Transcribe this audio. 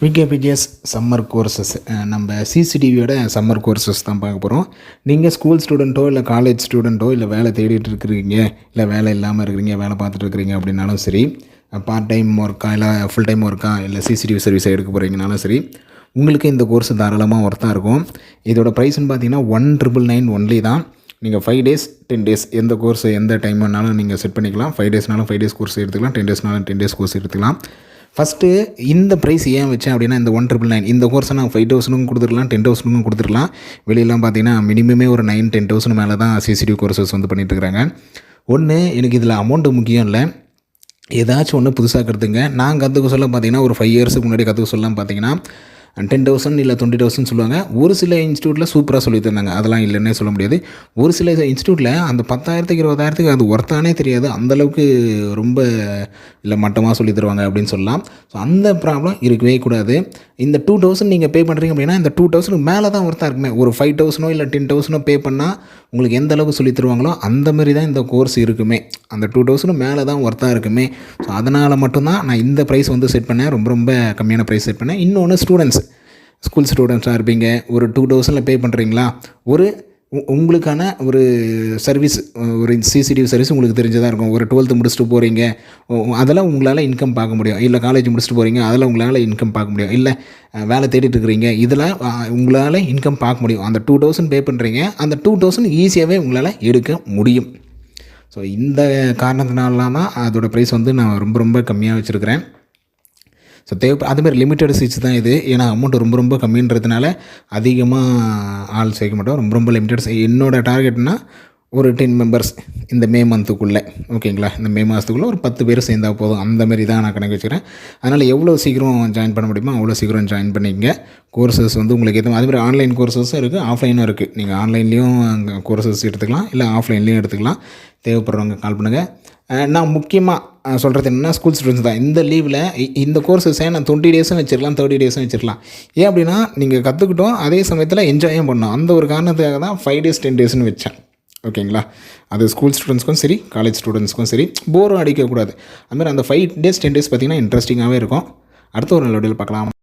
விகேபிடிஎஸ் summer courses நம்ம சிசிடிவியோட summer courses தான் பார்க்க போகிறோம். நீங்கள் ஸ்கூல் ஸ்டூடெண்ட்டோ இல்லை காலேஜ் ஸ்டூடெண்ட்டோ இல்லை வேலை தேடிட்டு இருக்கிறீங்க, இல்லை வேலை இல்லாமல் இருக்கிறீங்க, வேலை பார்த்துட்டு இருக்கிறீங்க அப்படின்னாலும் சரி, பார்ட் டைம் ஒர்க்கா இல்லை ஃபுல் டைம் ஒர்க்கா இல்லை சிசிடிவி சர்வீஸை எடுக்க போகிறீங்கனாலும் சரி, உங்களுக்கு இந்த கோர்ஸ் தாராளமாக ஒர்த்தாக இருக்கும். இதோட ப்ரைஸ்ன்னு பார்த்தீங்கன்னா 1999 ஒன்லி தான். நீங்கள் 5 days 10 days எந்த கோர்ஸ் எந்த டைம் வேணாலும் நீங்கள் செட் பண்ணிக்கலாம். 5 daysனாலும் 5 days கோர்ஸ் எடுத்துக்கலாம், 10 daysனாலும் 10 days கோர்ஸ் எடுத்துக்கலாம். ஃபஸ்ட்டு இந்த ப்ரைஸ் ஏன் வச்சேன் அப்படின்னா, இந்த 1999 இந்த கோர்ஸை நான் 5,000க்கும் கொடுத்துருக்கலாம், 10,000க்கும் கொடுத்துருக்கலாம். வெளியெல்லாம் பார்த்தீங்கன்னா மினிமமே ஒரு 9-10,000 மேலே தான் சிசிடிவி கோர்சஸ் வந்து பண்ணிகிட்டு இருக்கிறாங்க. ஒன்று, எனக்கு இதில் அமௌண்ட்டு முக்கியம் இல்லை, ஏதாச்சும் ஒன்று புதுசாக கற்றுங்க. நான் கற்றுக்க சொல்ல பார்த்தீங்கன்னா ஒரு 5 yearsக்கு முன்னாடி கற்றுக்க சொல்லலாம் பார்த்தீங்கன்னா 10,000 இல்லை 20,000 சொல்லுவாங்க. ஒரு சில இன்ஸ்டியூட்டில் சூப்பராக சொல்லி தந்தாங்க, அதெல்லாம் இல்லைன்னே சொல்ல முடியாது. ஒரு சில இன்ஸ்டியூட்டில் அந்த 10,000க்கு 20,000க்கு அது ஒர்த்தானே தெரியாது, அந்தளவுக்கு ரொம்ப இல்லை மட்டமாக சொல்லி தருவாங்க அப்படின்னு சொல்லலாம். ஸோ அந்த ப்ராப்ளம் இருக்கவே கூடாது. இந்த 2,000 நீங்கள் பே பண்ணுறீங்க அப்படின்னா இந்த 2,000க்கு மேலே தான் ஒர்த்தாக இருக்குமே. ஒரு 5,000 இல்லை 10,000 பே பண்ணால் உங்களுக்கு எந்த அளவுக்கு சொல்லி தருவாங்களோ அந்த மாதிரி தான் இந்த கோர்ஸ் இருக்குமே. அந்த 2,000 மேலே தான் ஒர்த்தாக இருக்குமே. ஸோ அதனால் மட்டும்தான் நான் இந்த ப்ரைஸ் வந்து செட் பண்ணேன், ரொம்ப ரொம்ப கம்மியான ப்ரைஸ் செட் பண்ணேன். இன்னொன்று, ஸ்கூல் ஸ்டூடெண்ட்ஸாக இருப்பீங்க, ஒரு 2,000 பே பண்ணுறீங்களா, ஒரு உங்களுக்கான ஒரு சர்வீஸ், ஒரு சிசிடிவி சர்வீஸ் உங்களுக்கு தெரிஞ்சதாக இருக்கும். ஒரு 12th முடிச்சுட்டு போகிறீங்க, அதெல்லாம் உங்களால் இன்கம் பார்க்க முடியும். இல்லை காலேஜ் முடிச்சுட்டு போகிறீங்க, அதில் உங்களால் இன்கம் பார்க்க முடியும். இல்லை வேலை தேடிட்டு இருக்கிறீங்க, இதில் உங்களால் இன்கம் பார்க்க முடியும். அந்த 2,000 பே பண்ணுறீங்க, அந்த 2,000 ஈஸியாகவே உங்களால் எடுக்க முடியும். ஸோ இந்த காரணத்தினாலாம் தான் அதோடய ப்ரைஸ் வந்து நான் ரொம்ப ரொம்ப கம்மியாக வச்சுருக்கிறேன். ஸோ அதுமாதிரி லிமிட்டட் சீட்ஸ் தான் இது. ஏன்னா அமௌண்ட் ரொம்ப ரொம்ப கம்மின்றதுனால அதிகமாக ஆள் சேர்க்க மாட்டோம். ரொம்ப ரொம்ப லிமிட்டட். என்னோடய டார்கெட்னா ஒரு 10 members இந்த மே மந்த்துக்குள்ளே, ஓகேங்களா, இந்த மே மாதத்துக்குள்ளே ஒரு 10 பேர் சேர்ந்தால் போதும். அந்தமாரி தான் நான் கணக்கு வச்சுக்கிறேன். அதனால் எவ்வளோ சீக்கிரம் ஜாயின் பண்ண முடியுமோ அவ்வளோ சீக்கிரம் ஜாயின் பண்ணிக்கங்க. கோர்சஸ் வந்து உங்களுக்கு எதுவும் அதுமாதிரி ஆன்லைன் கோர்சஸும் இருக்குது, ஆஃப்லைனும் இருக்குது. நீங்கள் ஆன்லைன்லேயும் கோர்சஸ் எடுத்துக்கலாம், இல்லை ஆஃப்லைன்லேயும் எடுத்துக்கலாம். தேவைப்படுறவங்க கால் பண்ணுங்கள். நான் முக்கியமாக சொல்கிறது என்னென்னா, ஸ்கூல் ஸ்டூடெண்ட்ஸ் தான் இந்த லீவில் இந்த கோர்ஸஸை நான் 20 days வச்சுருக்கலாம், 30 days வச்சுருக்கலாம். ஏன் அப்படின்னா, நீங்கள் கற்றுக்கிட்டோம், அதே சமயத்தில் என்ஜாயும் பண்ணோம். அந்த ஒரு காரணத்துக்காக தான் 5 days 10 days வச்சேன், ஓகேங்களா. அது ஸ்கூல் ஸ்டூடெண்ட்ஸ்க்கும் சரி, காலேஜ் ஸ்டூடெண்ட்ஸ்க்கும் சரி, போரும் அடிக்கக்கூடாது. அதுமாதிரி அந்த 5 days 10 days பார்த்திங்கன்னா இன்ட்ரெஸ்டிங்காகவே இருக்கும். அடுத்த ஒரு நல்ல வீடியோவில் பார்க்கலாம்.